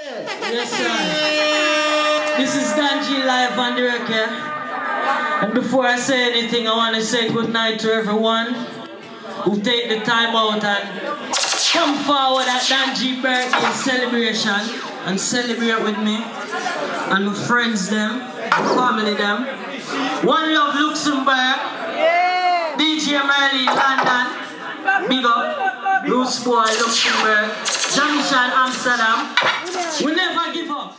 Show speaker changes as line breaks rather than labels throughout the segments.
Yes, sir. This is Danchall live on the record. And before I say anything, I want to say good night to everyone who take the time out and come forward at Danchall birthday celebration and celebrate with me and my friends them, my family them. One Love Luxembourg, DJ Merlin London, big up, Bruce Boy Luxembourg, Junction Amsterdam. We never give up.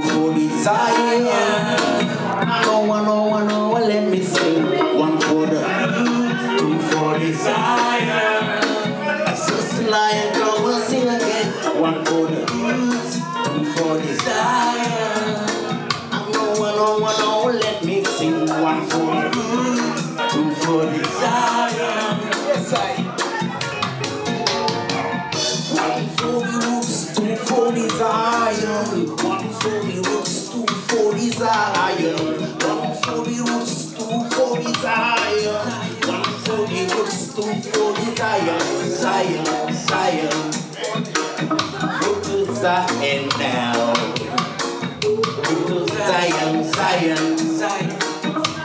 For desire, no, let me sing. One for the two for desire. Just like come and sing again. One for the two for desire. No, let me sing. One for the two for desire. Yes, I. One for the roots, two for desire. One for the roots, two for desire. One for the roots, two for desire. One for the roots, two for desire. Zion. Go to Zion now. Go to Zion.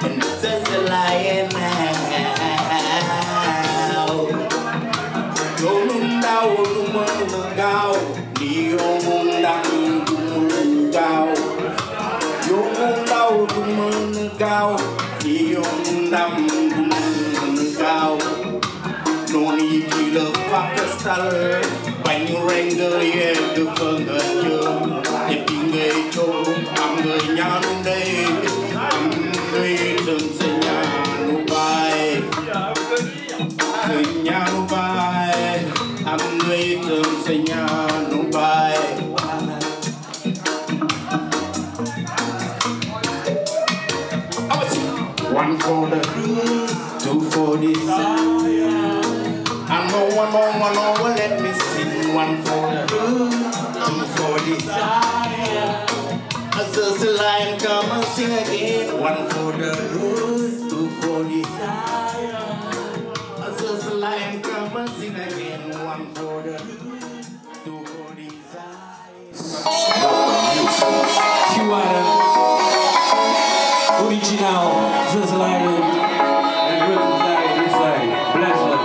And this is the lion now. No need to love Pakistan. Bánh rang người em được phần người chưa. Nhật đi người châu, I'm người nhà nung đây. I'm người từng xây nhà nung bài. Người nhà nung bài. I'm người từng xây nhà nung bài. One for the two for desire. I know one more, let me sing. One for the two for desire. As the lion come and sing again. One for the two for desire. As the lion come and sing again. One for the two for desire.
Original, just like and rhythm like this like bless them.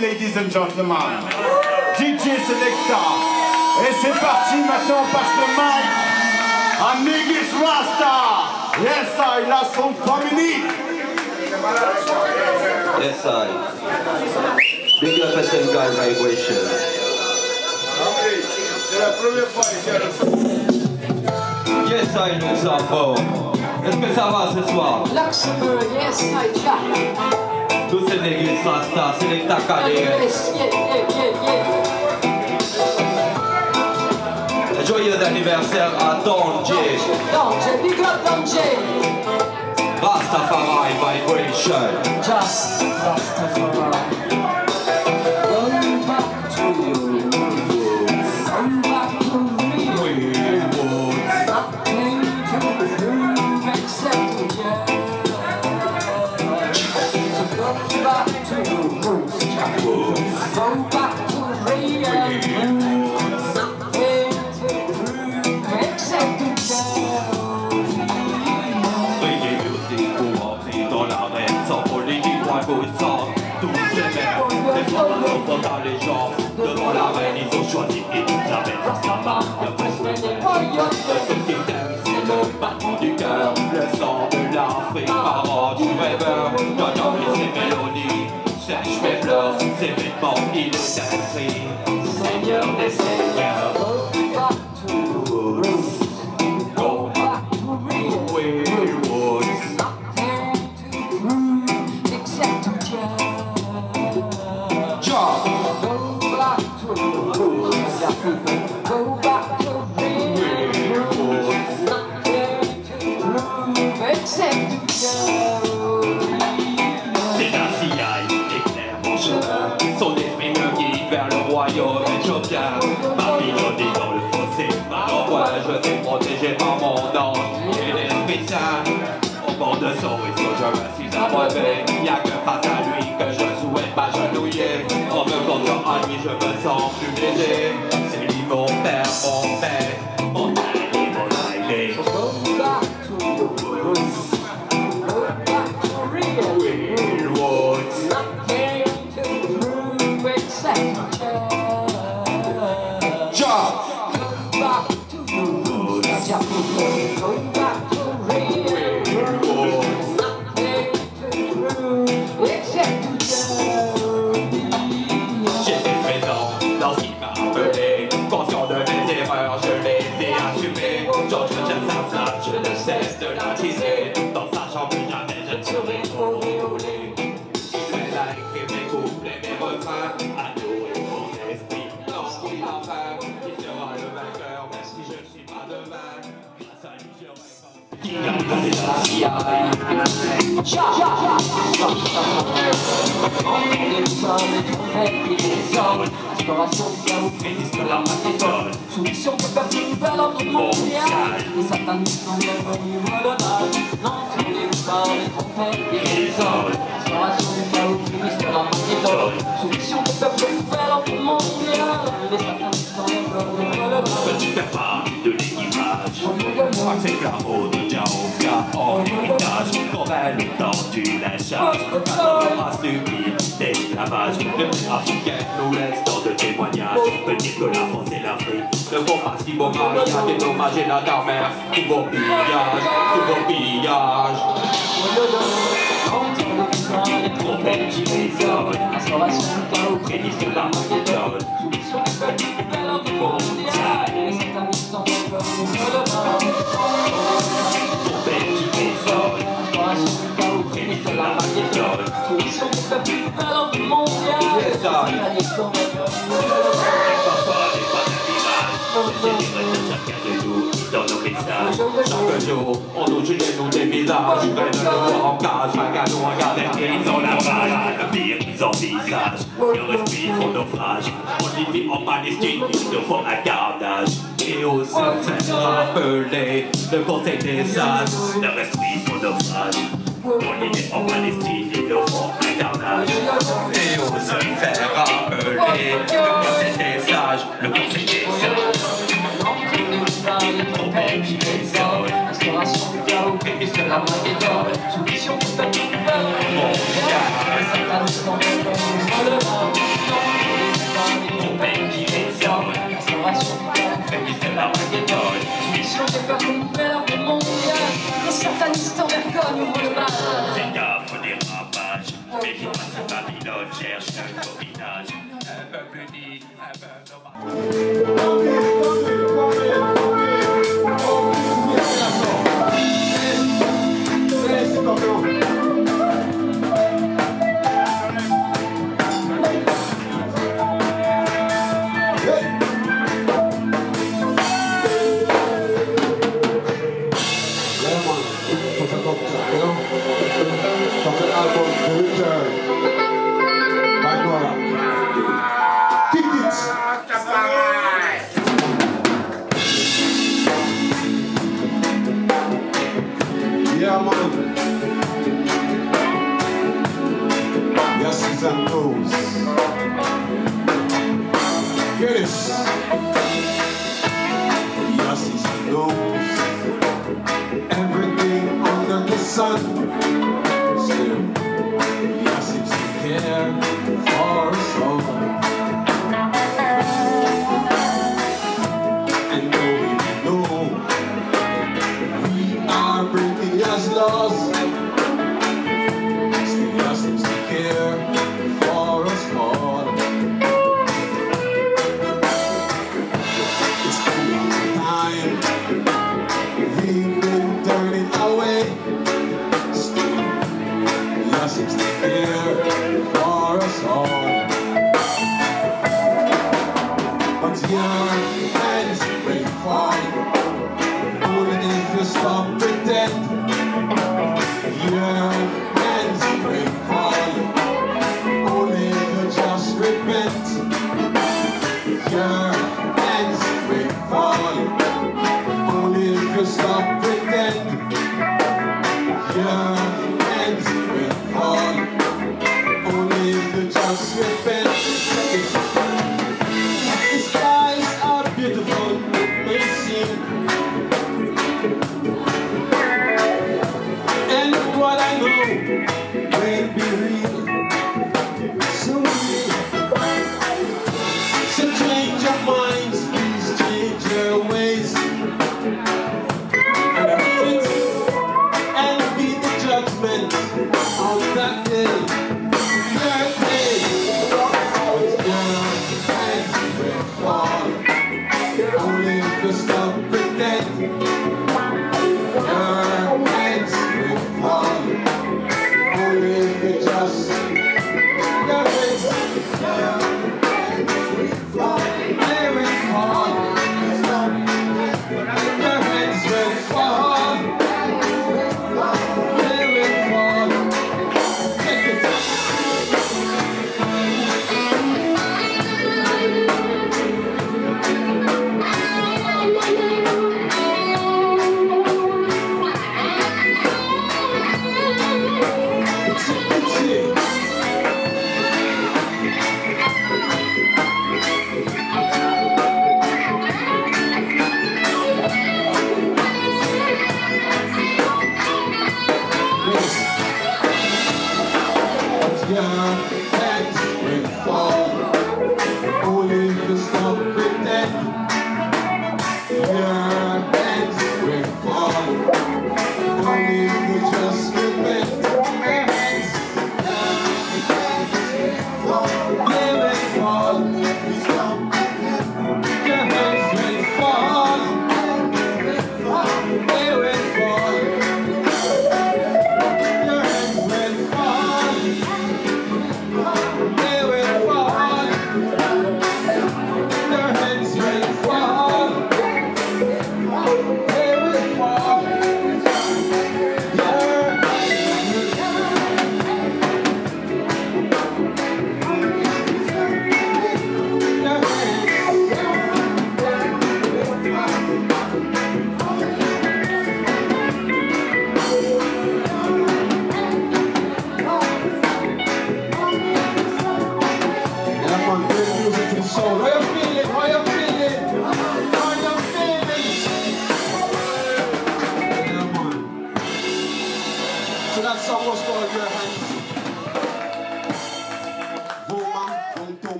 Ladies and gentlemen, DJ Selecta. Et c'est parti, maintenant on passe le mic à Niggas Rasta. Yes, I love some family.
Yes, I. Big up SMK Vibration.
C'est la première fois ici.
Yes, I, Luxembourg. Est-ce que ça va ce soir?
Luxembourg, yes, I, yeah.
Tous ces négriers Rasta, Selecta Calais.
Yes, yeah.
Joyeux anniversaire à Entier.
Entier, big up Entier.
Rastafari Vibration.
Just Rastafari. Going back to you. Going back to me. Nothing to prove except to you. So go back to the roots, Jack. Go back to real. Nothing to prove except to you.
Reggae musique pour entrer dans l'arène sans politique, point puissant. Tous ces mêmes, des femmes sont dans les gens. Devant la reine, ils ont choisi Elisabeth. Le président de ceux qui t'aiment, c'est le battement du cœur. Le sang de l'Afrique, parent du rêveur. Donnant ses mélodies, sèche mes pleurs. Ses vêtements, il est inscrit. Seigneur des seigneurs.
Go back to the roots. Go back to real. Nothing to prove except to you. Go back to the roots, go back to real roots. Nothing to prove except to you.
C'est la CIA, éclaire mon chemin. Son esprit me guide vers le royaume éthiopien. Ma mélodie dans le fossé, ma envoi, je suis protégé par mon ange et l'esprit saint. Au bord de son ruisseau, je me suis abreuvé. Y'a que face à lui que je souhaite m'agenouiller. En me confiant à lui, je me sens plus léger. C'est lui mon père, mon père, mon allié, mon allié.
Go back to the roots. Go back to real roots. Nothing to prove except to you. Go back to the roots. Go back to real roots. Nothing to prove except to you.
J'étais présent dans ce qui m'a appelé. Conscient de mes erreurs, je les ai assumées. J'entretiens sa flamme, je ne cesse de l'attiser. Dans sa chambre, plus jamais je ne serai auréolé. Il est là, écrire mes couplets, mes refrains. Adorer mon esprit, lorsqu'il en vain. Il sera le vainqueur, même si je ne suis pas demain. Grâce à lui, j'aurai pas. Qui a gagné la CIA?
Exploration du chaos, prémisse de la méthode. Solution de peuple nouvelle ordre mondial. Les satanistes n'ont pas venu le mal. Non, tous les soirs, les trompettes et les ordres. Exploration du chaos, prémisse de la méthode. Solution de peuple nouvelle ordre mondial. Les satanistes n'ont pas venu le mal.
Peux-tu faire partie de l'équipage? Je crois que c'est Claro de Jaoka en héritage. Quand elle tendu la charge. Aura subi d'esclavage. Le père africain nous laisse tant de témoignages. Peut dire que la France et l'Afrique ne font pas si beau mariage. Dédommager la terre-mère, tous vos pillages, tous vos pillages. Les trompettes qui résonnent,
Instauration du chaos,
prédit sur la méthode.
soumission du peuple, nouvelle ordre mondial. Les satanistes en veulent
Trompettes qui résonnent,
Instauration du chaos,
prédit sur la méthode.
soumission du peuple, nouvelle ordre mondial. Les satanistes en
Parfois n'est pas un mirage, c'est l'image de chacun de nous dans nos messages. Chaque jour, on nous tue nous des visages. Ils veulent nous voir en cage, un canon, un gardien, ils ont la rage. Le pire, ils envisagent, leur esprit font naufrage. On dit en Palestine, il nous faut un gardage. Et aux seuls faire rappeler le conseil des sages. Leur esprit font naufrage. Pour l'idée en Palestine, il nous faut un carnage. Et aux seuls faire rappeler le conseil des sages. Le conseil des sages.
trompettes qui résonnent. Instauration du chaos, prédit sur la méthode. Soumission du peuple, nouvelle ordre mondial. Les satanistes en veulent
Trompettes qui résonnent.
Instauration du chaos,
Prédit sur la méthode.
soumission du peuple, nouvelle ordre mondial. Les satanistes en vergogne ouvrent le bal.
Fais gaffe des rapages. Méfie-toi si Babylone cherche un copinage. Un peuple uni, un peuple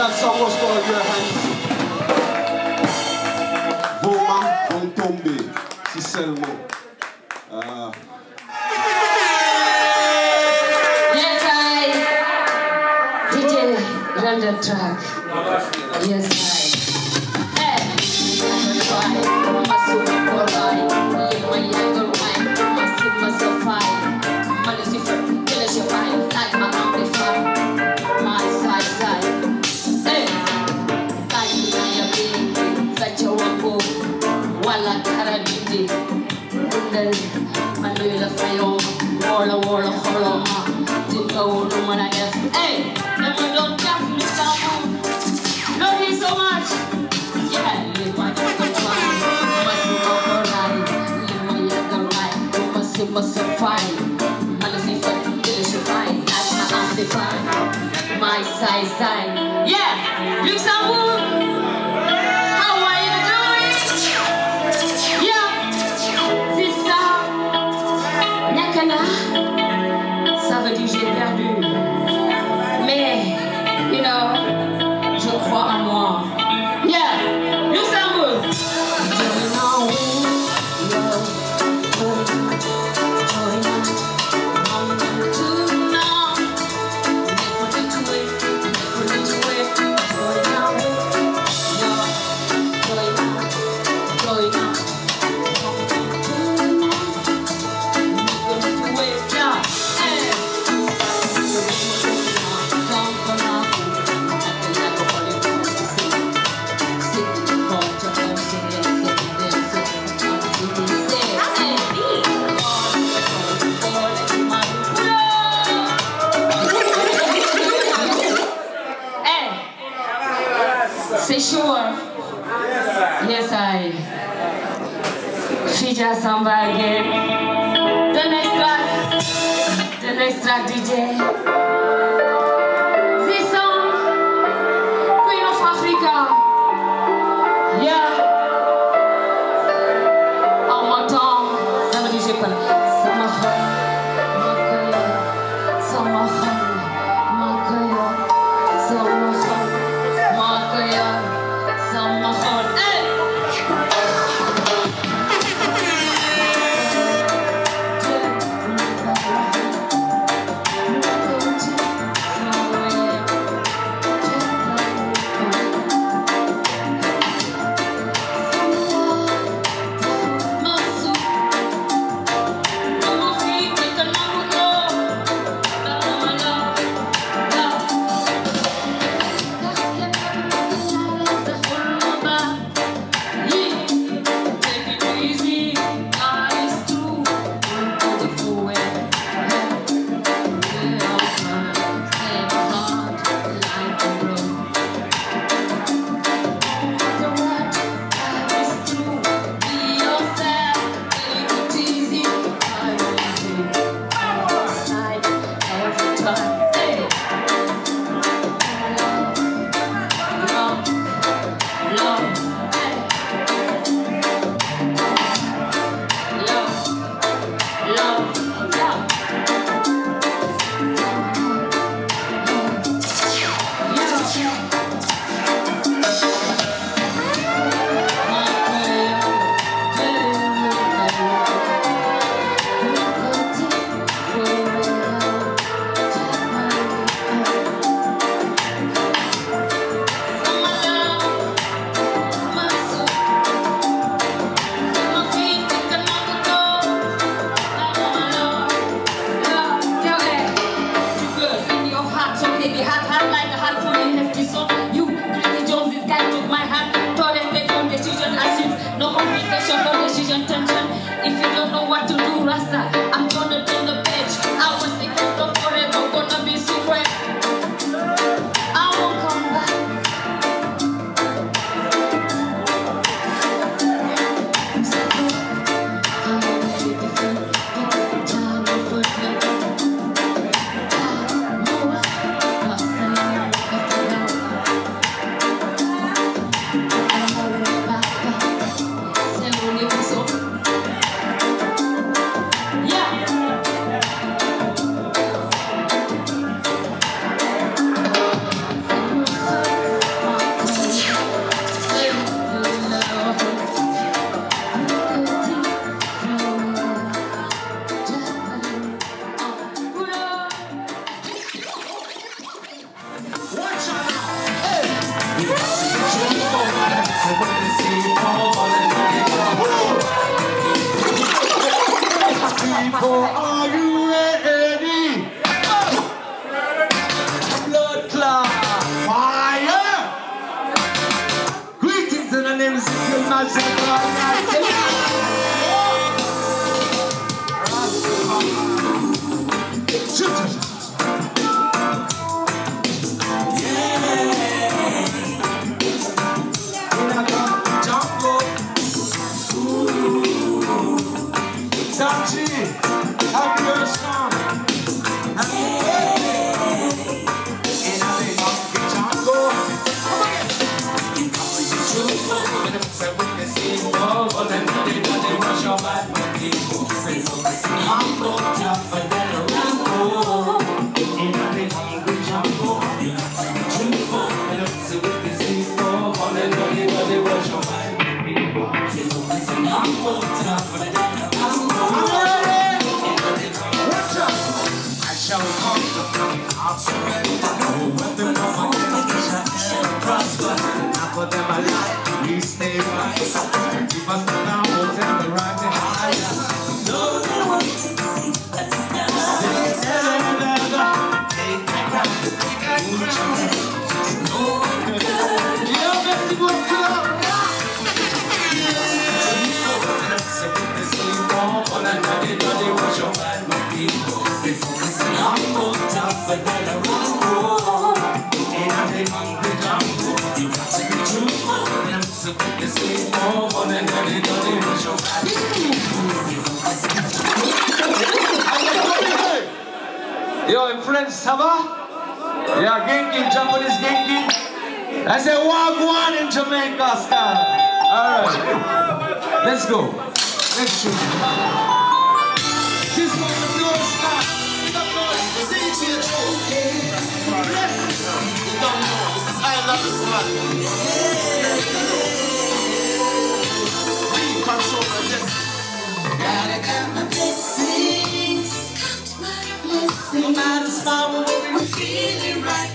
that song was called Your Hand. Vos mains vont tomber, si seulement.
Yes, DJ, run the track. Yes, Hey, never don't cap me down. Love you so much. Yeah, live my control. Must be alright. Live my younger life. Must fine. Malice for delicious fine. That's my amplified. My side. Yeah, Luxembourg. How are you doing? Yeah, sister. Nyakana. Ça veut dire j'ai perdu. Mais, you know, je crois en moi. Yeah, Luxembourg. C'est chaud, hein? Yes, I. She just s'en va again. The next track, DJ. This song, Queen of Africa. Yeah. En montant, ça me dit j'ai pas. Ça m'a fait. Ça m'a fait. Hey!
People, are you ready? Blood clot, fire! Greetings in the name of the Magic Yo, friends, ça va? Yeah, Genki, Japanese Genki. I say Wagwan in Jamaica style. Alright, let's go. Next tune. This one is yours now. I love this one. Gotta count my blessings. No matter small, we're feeling right.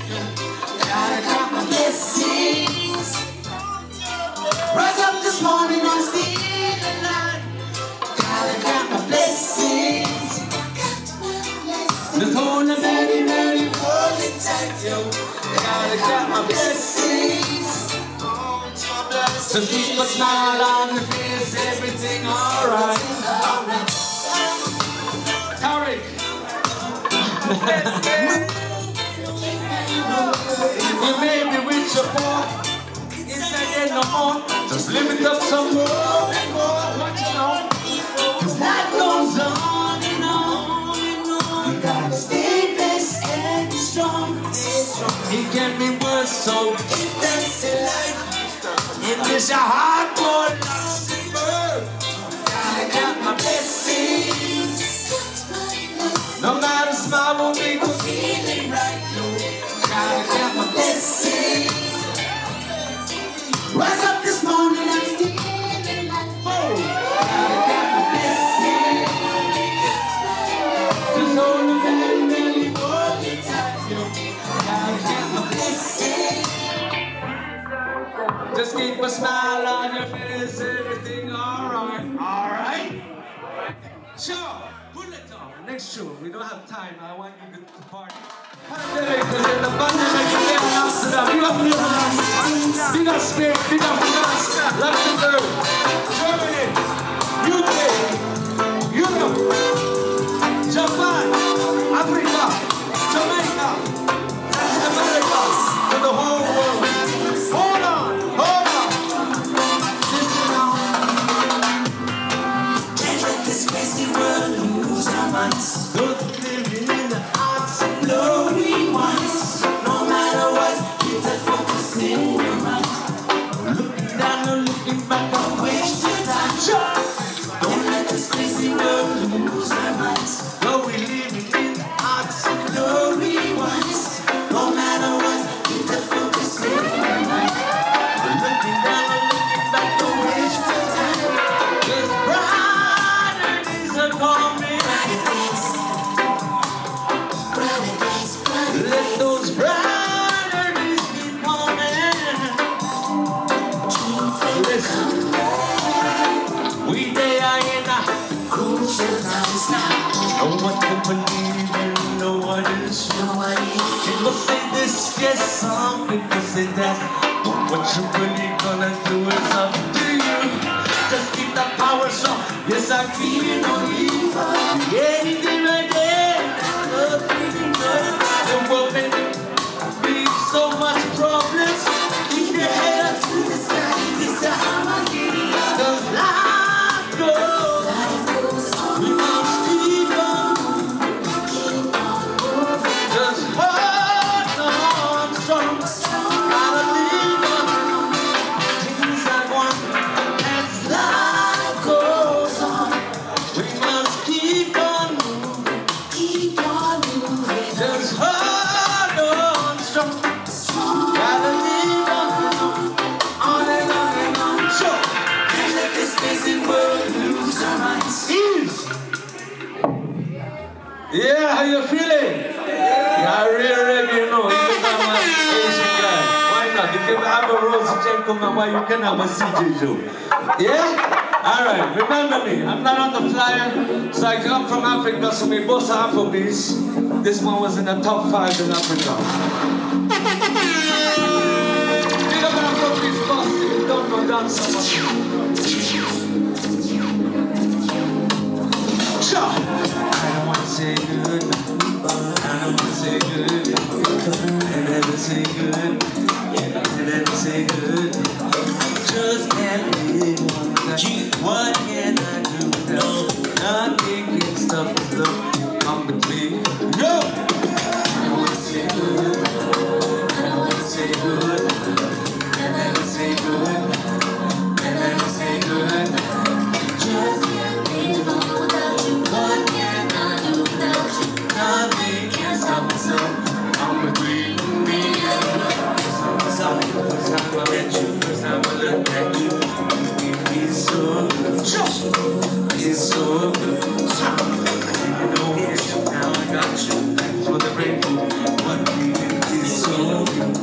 Gotta count my blessings. Rise up this morning, I'm still alive. Gotta count my blessings. Just hold the very, very hold it tight, yo. Gotta count my blessings. Just keep a smile on the face, everything alright. Tarek. You made me with your paw. Inside there no more. Just live it up some more and more. What you know? Cause life goes on and on and on. You gotta stay blessed and strong. It can be worse, so if that's the life. If it's your heart for Luxembourg, gotta count my blessings. No matter small, we'll make me feeling right. Gotta count my blessings. Rise up this morning, I'm still alive. Gotta count my blessings. Just hold the very, very hold it tight. Gotta count my blessings. Just keep a smile on your face, everything alright. Alright? Sure, pull it on. Next show, we don't have time. I want you to party. Pandemic is in the pandemic again in Amsterdam. Big up Netherlands, big up Spain, big up France, Luxembourg, Germany, UK, Europe, Japan, Africa, Jamaica, Latin America, to the whole world. Hold on. Listen now. Can't let this crazy world lose our minds. Don't live in the hearts of glory ones. No matter what, keep that focus in your mind. Looking down or looking back, don't waste your time. Don't let this crazy world lose our minds. Though we live in the hearts of glory ones. No matter what, keep that focus in your mind. Looking down or looking back, don't waste your time. Cause brighter days are coming. Let those brighter days keep coming.
believe in no one else. People say this, yes, some people say that. But what you really gonna do is up to you. Just keep that power strong. Yes, I feel no evil. Anything right there, nothing good. The world may be so much problems. Keep your head up to the sky. It's a Armageddon. The life goes. We must keep on. Just hold on strong. Gotta live on. Things I want. As life goes on, we must keep on moving. Keep on moving. Just hold on strong. Gotta live on and on. Sure. Can't let this busy world lose our minds. Yeah, how you feeling? Yeah, real reggae, no. You can have an Asian guy. Why not? You can have a Rose gentleman, why you can have a CJ Joe? Yeah? Alright, remember me. I'm not on the flyer, so I come from Africa, so we both are Afro Beats. This one was in the top 5 in Africa. Big up an Afro Beats boss if you don't know dance so much. Sure. I don't want to say good. I don't want to say good. I never say good. I never say good. Just can't live without you. What can I do without you? Nothing can stop the come between. No! I don't want to say good. I don't want to say good. I never say good. I never say good. Just can't live without you. What can I do without you? Nothing can stop us up. I'm between me and you. First time I met you, first time I looked at you. It's so good. It's so good. I know it's you, now I got you. Thanks for the rainbow. What we did is so good.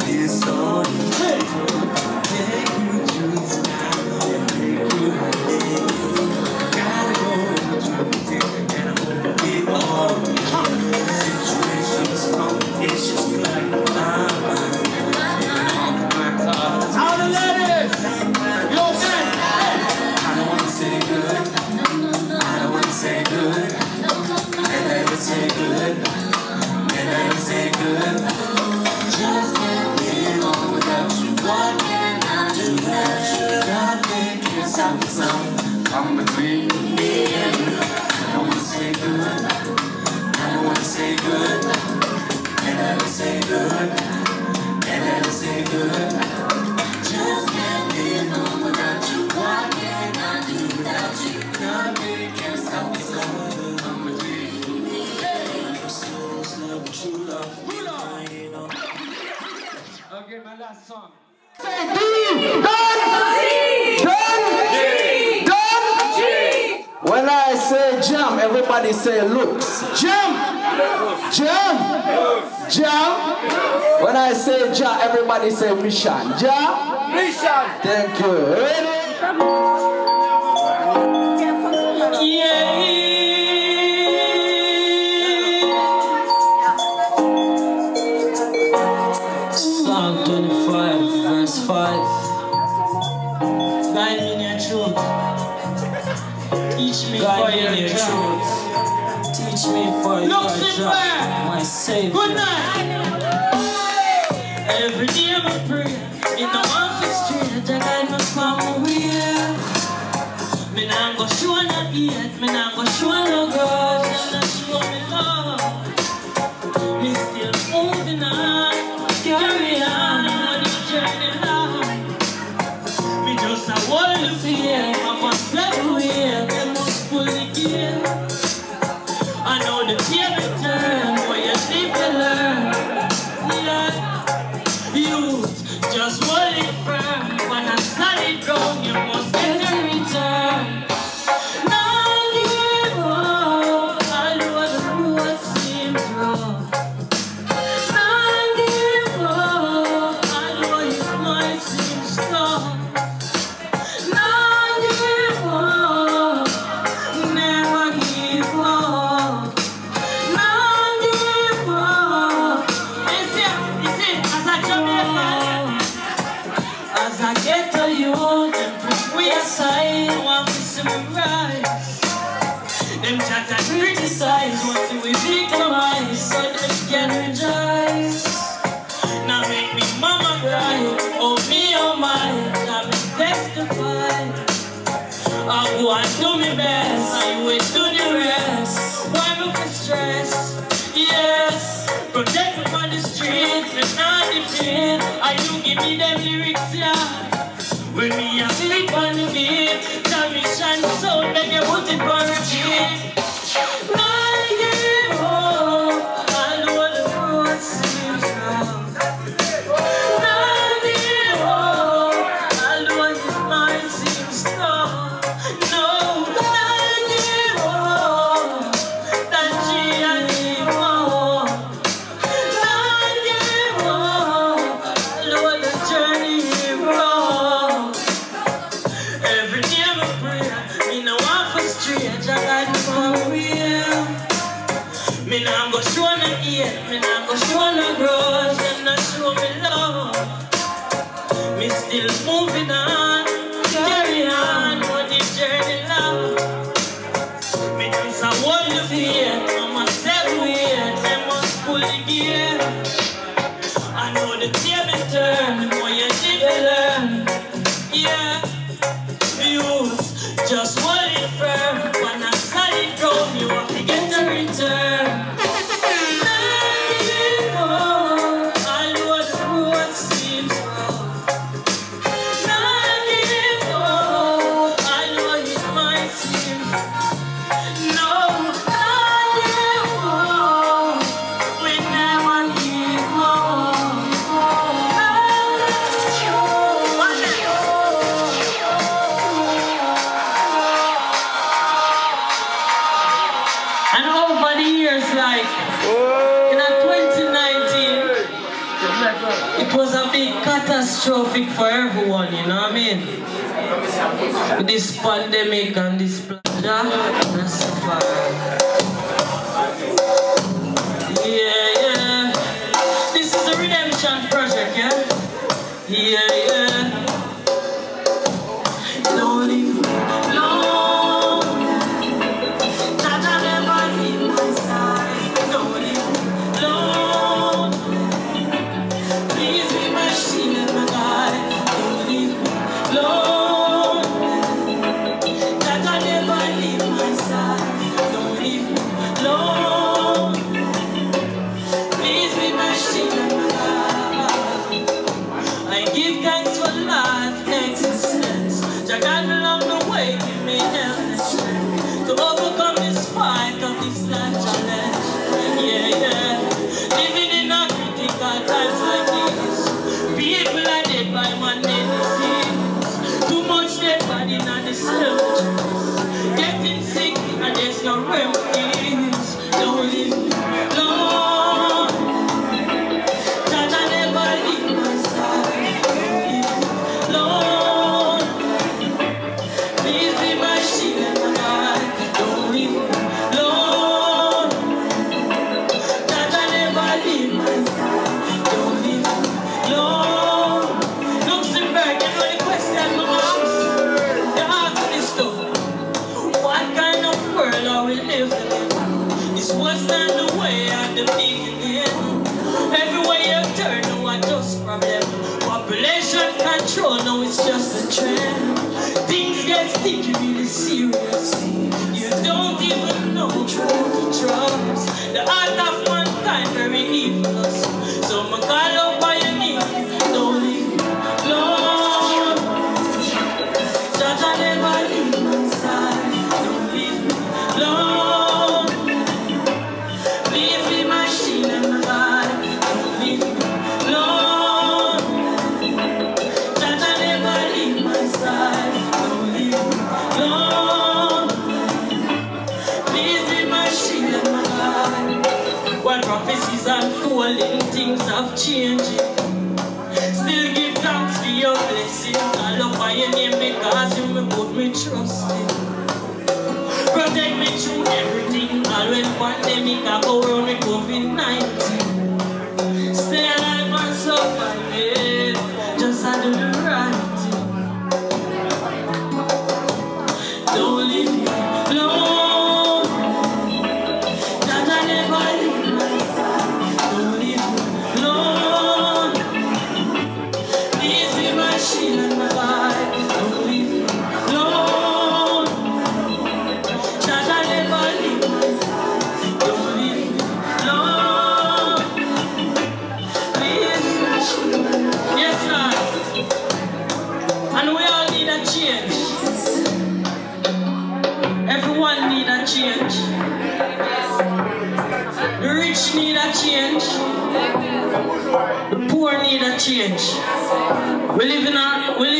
It's so good. Take you to the sky. Take you. Gotta go to and I hope we all situations, complications like all the ladies! Yo, man! I don't want to say good. I don't want to say good. And never say good. And never say good. Just can't live on without you. What can I do without you? Nothing can stop the sun. Come between me and you. I don't want to say good. I don't want to say good. And never say good. And never say good. Just can't live on without you. What can I do without you? Nothing can stop me. I'm between me and you. Souls love, true love. Okay, my last song.
Say done. When I say jam, everybody say looks. Jam. When I say jam, everybody say mission. Jam. Mission. Thank you. Ready?
Yeah. Psalm 25, verse 5. Guide me in your truth. Teach me for your truth. Teach me for your truth. My Savior. Good night. Every day I pray. In the office street, I guide me from where. Me nah go show no hate. Me nah go show no grudge. Me nah show me love. Me still moving on. Carry on the journey long. Me just a hold the fear. I must let away. They must pull the gear. I know the table turn. When you sleep you learn. Yeah. Youth, just hold it firm. When I solid ground, you must get a return. Now give up. I'll do beat. And you give me them lyrics, yeah. When me a sleep on the beat, the mission sound, make you put it on repeat. I give up, although the road seems rough. I give up, although it might seem tough. No, I give up, that she and him more. I give up, although the journey is rough. Every day I pray, me no want for straight, I got to come real. Me nah go show no hate, me nah go show no grudge, them not show me love. Me still moving on, carry on on the journey long. Me just a hold the fear, I must wait, I must pull the gear. I know the table turn, the more you live you learn. Yeah, views, just hold it firm. When I solid ground, you have to get a return. And over the years, like in 2019, it was a big catastrophic for everyone, you know what I mean? With this pandemic and this pleasure, that's yeah. This is a redemption project, yeah? Yeah. Don't leave me alone. That I never leave my side. Don't leave me alone. Please be my shield and my guide. Don't leave me alone. That I never leave my side. Don't leave me alone. Please be my shield and my guide. I give thanks for life, existence. Jah guide me along the way, give me health and strength to overcome this fight of this life challenge. Yeah. Living in a critical times like this, people are dead by Monday disease. Too much dead body in the cemeteries. Getting sick and there's no remedies. Don't leave me alone. Jah never leave my side. Don't leave me alone. Please be my shield and my guide. Don't leave me alone. Jah never leave my side. Don't leave me alone. Luxembourg, you know the question I ask. You ask this stuff. What kind of world are we living in? This wasn't the way at the beginning. Everywhere you turn, no one just problem. Population control, no, it's just a trend. Things get sticky really serious. You don't even know who to trust. The art of mankind very evil. So I call out by your name. Don't leave me alone. Jah never leave my side. Don't leave me alone. Please be my shield and my guide. Don't leave me alone. Jah never leave my side. Don't leave me alone. Please be my shield and my guide. While prophecies unfolding, things have changed. Still give thanks for your blessings. I love by your name because you may put me trust in. Protect me through everything. All when pandemic I go around with COVID-19. Stay alive and survive it. Just I do the right thing. Don't leave me alone. Jah never leave my side. Don't leave me alone. Please be my shield and my guide. Don't leave me alone. Jah never leave my side. Don't leave me alone. rich need a change. The poor need a change. We're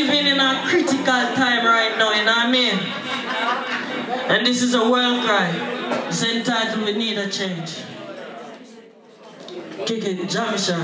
living in a critical time right now, you know what I mean? And this is a world cry. It's entitled We Need a Change. Kick it, Jamisha.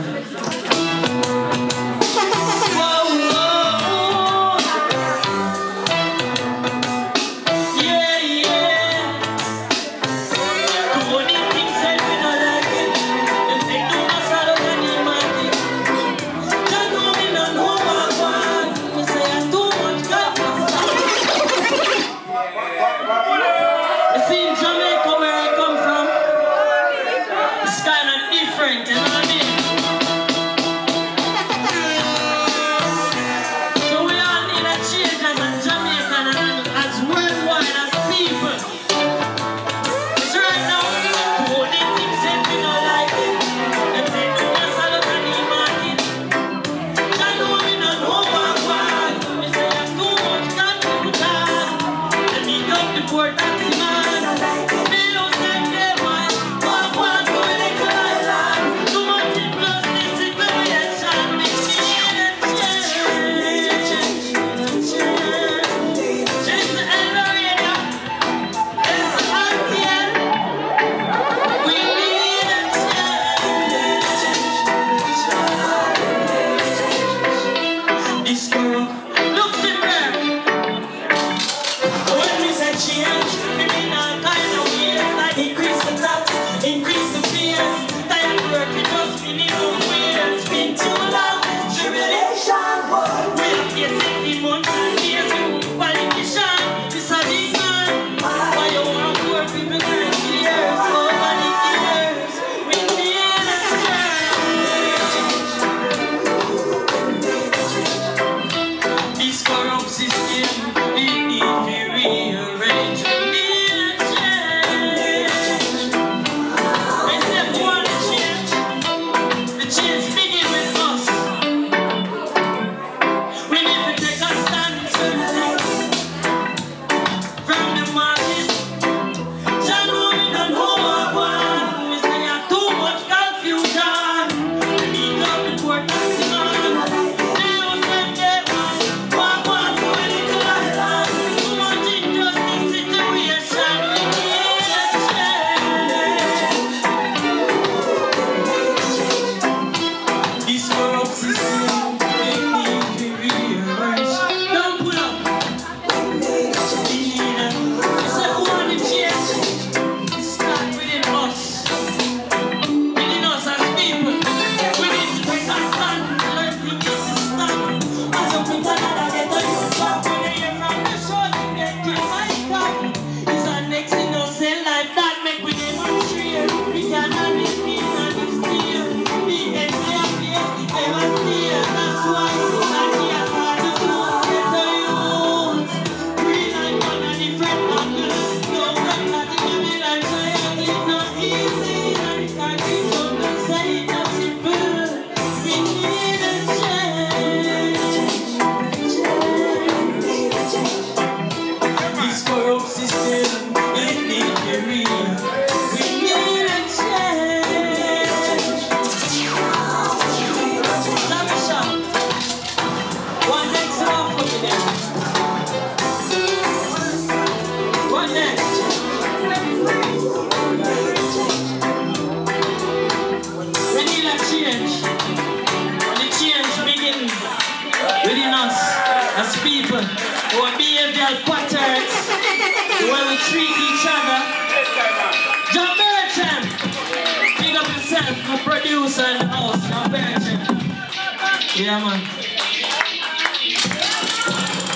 Yeah, man.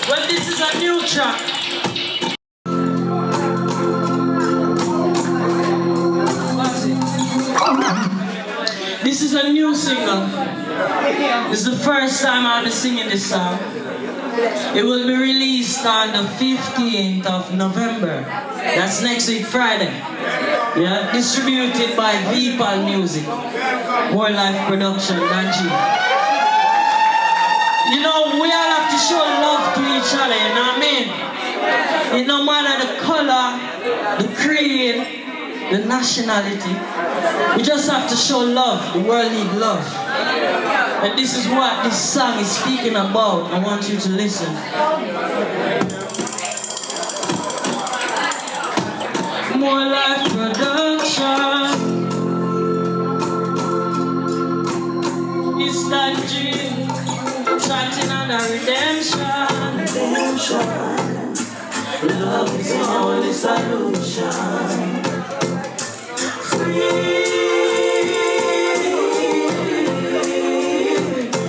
Well, this is a new track. This is a new single. This is the first time I'll be singing this song. It will be released on the 15th of November. That's next week, Friday. Yeah, distributed by VPAL Music. More Life Production, Danchall. You know, we all have to show love to each other, you know what I mean? It no matter the color, the creed,
the nationality. We just have to show love. The world needs love. And this is what this song is speaking about. I want you to listen. More life production. It's that dream. Chanting on the redemption. Love is the only solution. Free.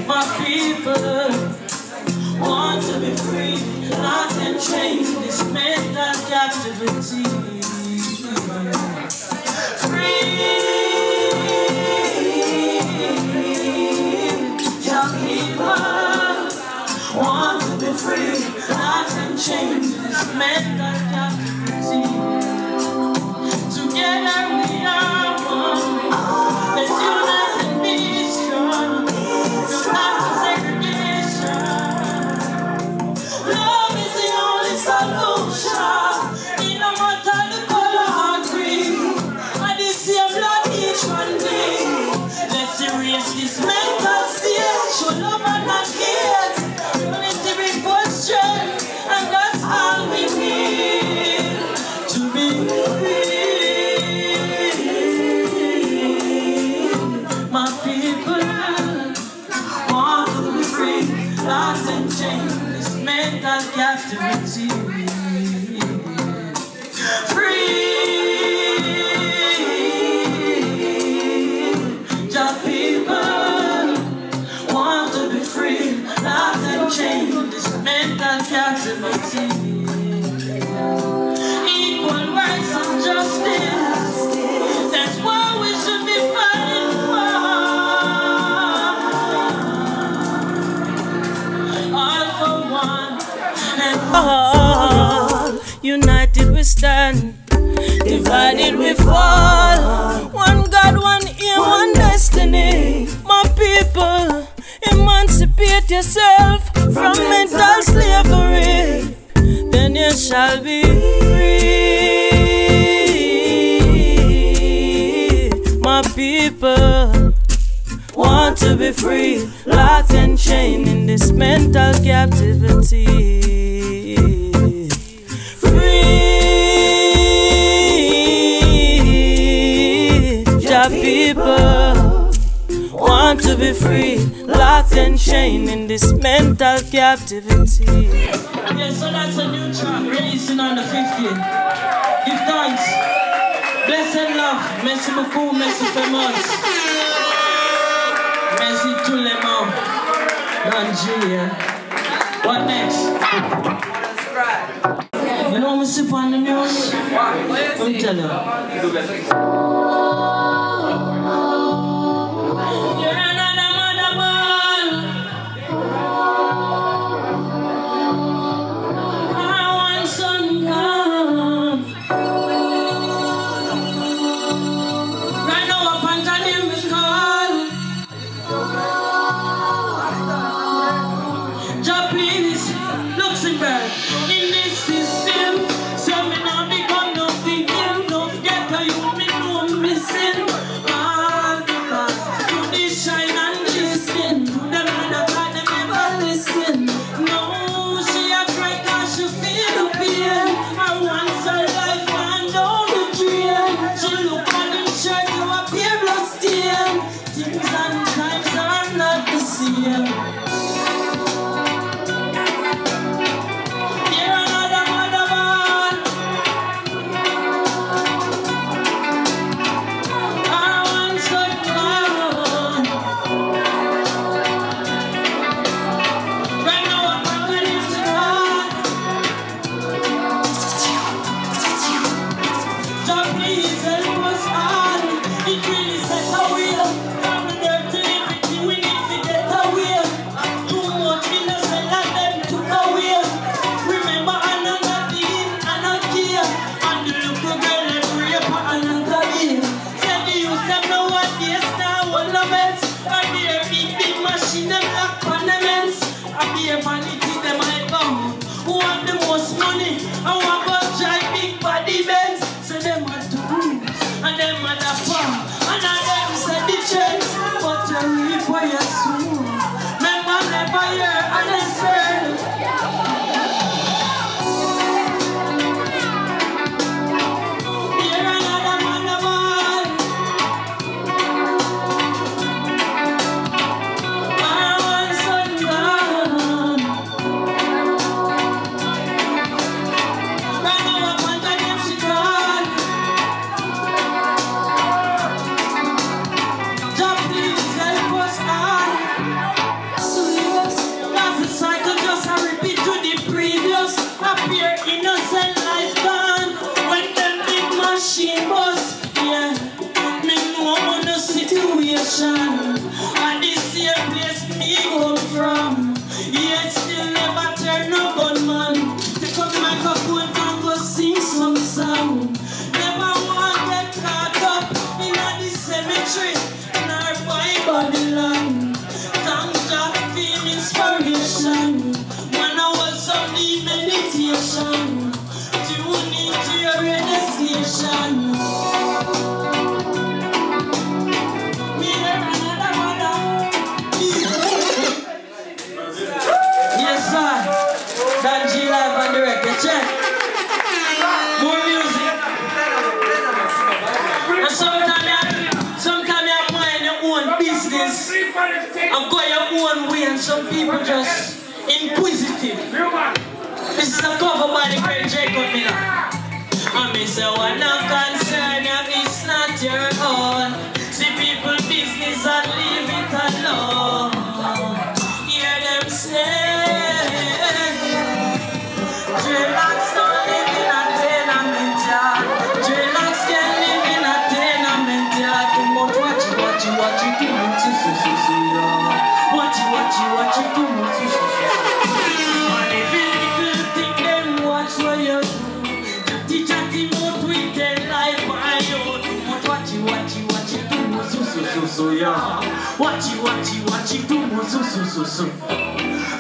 My people want to be free, not enchained in this mental captivity. Free. Young people want to be free, not enchained in this mental captivity. Together we are one. Let's unite and be strong. No time for segregation. Love is the only solution. In no matter the color or creed, and the same blood each one bleed. Let's erase this mental state. Show love and not hate. Unity brings forth strength, and that's all we need to be free. My people want to be free, lost and chained in this mental captivity. Free, your people want to be free, lost and chained in this mental captivity. Equal rights and justice, that's what we should be fighting for. All for one and all. United we stand, divided we fall. One God, one aim, one destiny. My people, emancipate yourself from mental slavery. Then you shall be free. My people want to be free, locked and chained in this mental captivity. Free, your people want to be free, locked and chained in this mental captivity. Yeah, so that's a new track releasing on the 15th. Give thanks. Blessed love. Merci beaucoup, merci famous. Merci tout le monde. Nigeria. What next? You know me sip on the news? Let me tell you. Luxembourg, in this system, so me not become no victim, no get a you, me know me sin. station. And this same place me come from. Yet still never turn no gunman. Take up the microphone and go sing some song. Never want get caught up in the cemetery in our boy Babylon. Thank God for inspiration. One hour some deep meditation. Tune into your radio station. Yes, sir. Danchall live on the record. Check. More music. And sometimes you mind your own business and go your own way, and some people just inquisitive. This is a cover by the great Jacob Miller. And me say, what no concern you, it's not your own. See people business and leave it alone. Hear them say, dreadlocks don't live in a tenement yard. Dreadlocks can live in a tenement yard. Too much watch it, too much watch it, too much. And every little thing them watch for you. Chatty mouth with their life by you. Too much watch it, too much so yeah. Watch it, too much so.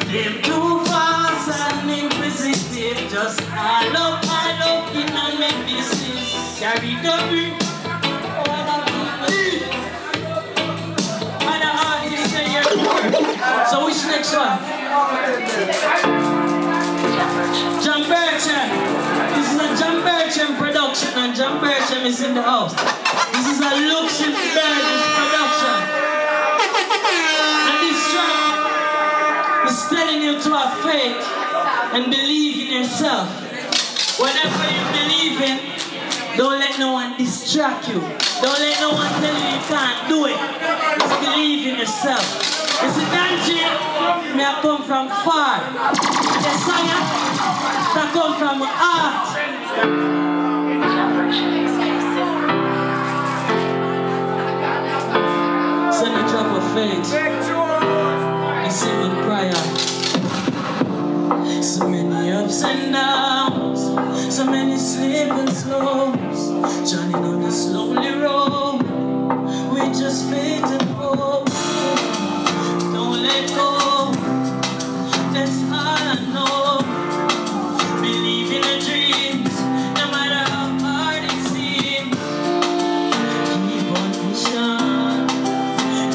Them too fast and inquisitive, just all up in and make business. Carry the big, other artists say you're. So which next one? John Bertram. This is a John Bertram production, and John Bertram is in the house. This is a Luxembourg production. And this track is telling you to have faith and believe in yourself. Whatever you believe in, don't let no one distract you. Don't let no one tell you you can't do it. Just believe in yourself. You see, Danchall, me I come from far. The science that come from art. Send a drop of faith. A simple prayer. So many ups and downs, so many sleeping slopes. Journeying on this lonely road, we just faith and hope. Don't let go, that's all I know. Believe in the dreams, no matter how hard it seems. Keep on pushing,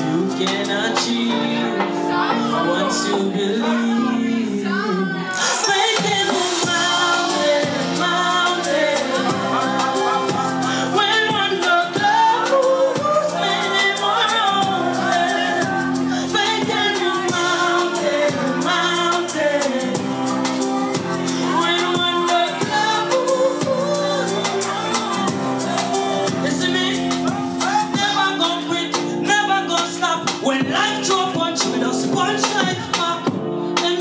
you can achieve once you believe. When life throw punch with a sponge life back, them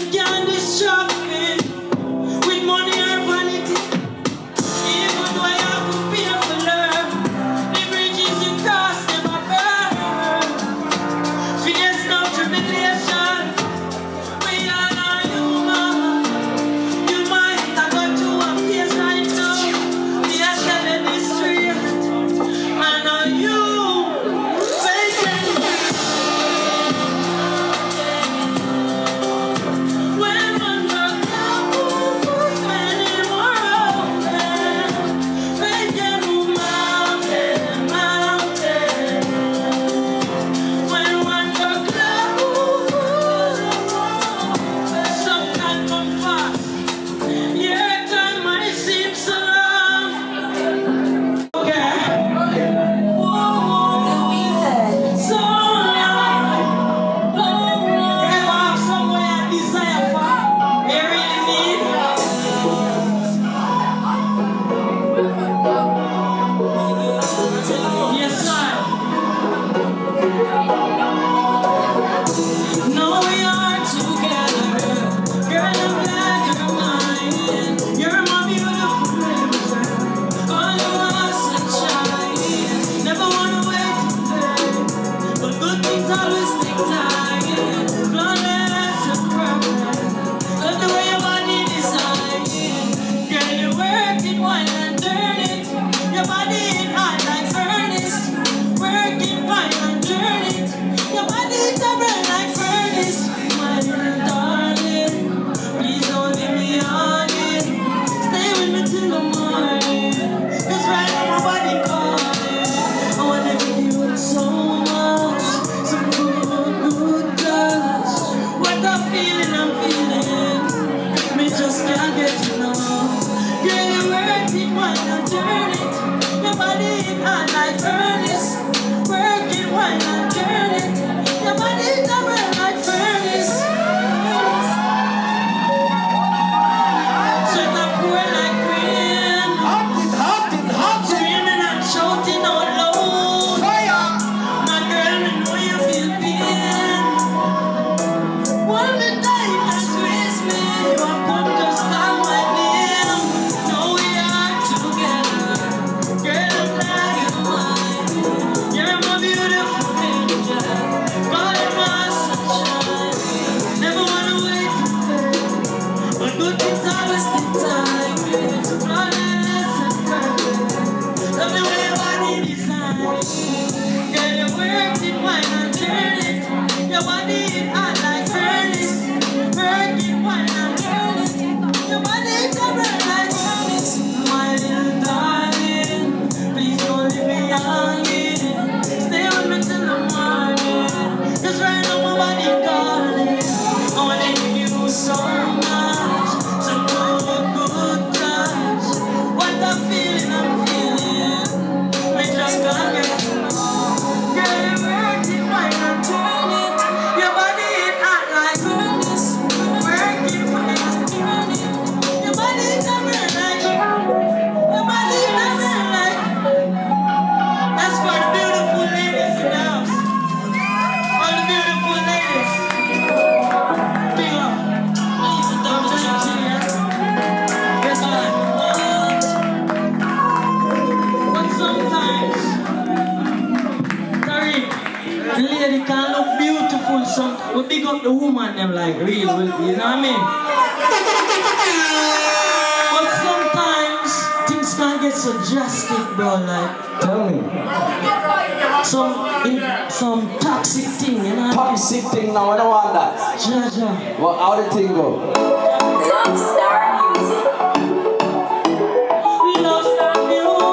it always take time, yeah. Flawless and perfect. Love the way your body design, yeah. Girl, you work it, wine and turn it. Your body is hot like furnace. Work it, wine and turn it. Your body is a burn like furnace. My little darling, please don't leave me on it. Stay with me till the morning. Cause right now my body calling. I wanna give you so much. Some good touch. What I'm feeling, me just can't get enough. Girl, you work it, wine and turn it. Your body is hot like furnace. Work it, wine and turn it. Your body is a burn like furnace. Sweat up pour like rain. Screaming and shouting out loud. My girl, me know you feel pain. Hold me tight and squeeze me. You are come just call my name. Now we are together. Girl, I'm like you're mine. You're my beautiful angel. Call it my sunshine. Never wanna wait to fail. But good things always take time. Flawless and perfect. Love the way your body design. Girl, you work it, wine and turn it. Your body is hot like furnace. Work it, wine and turn it. Your body is a burn like furnace. My little darling, please don't leave me hanging. Stay with me till the morning. Cause right now my body calling. I wanna give you so much. Some good touch. What I'm feeling, we just can't get enough. Girl, you work it, wine and turn it. Your body is hot like furnace. Work it, wine and turn it. Your body is a burn like. Your body is a burn like. That's for the beautiful ladies in the house. All the beautiful ladies. Big up. Ladies and gentlemen. Yes, man. But sometimes, Tariq, the lady can look beautiful. We big up the woman them like real, you know what I mean? But sometimes things can get so drastic, bro. Like,
Tell me.
some toxic thing, you know what I mean?
Toxic thing now, I don't want that.
Jaja.
Well, how the thing go?
We love star music.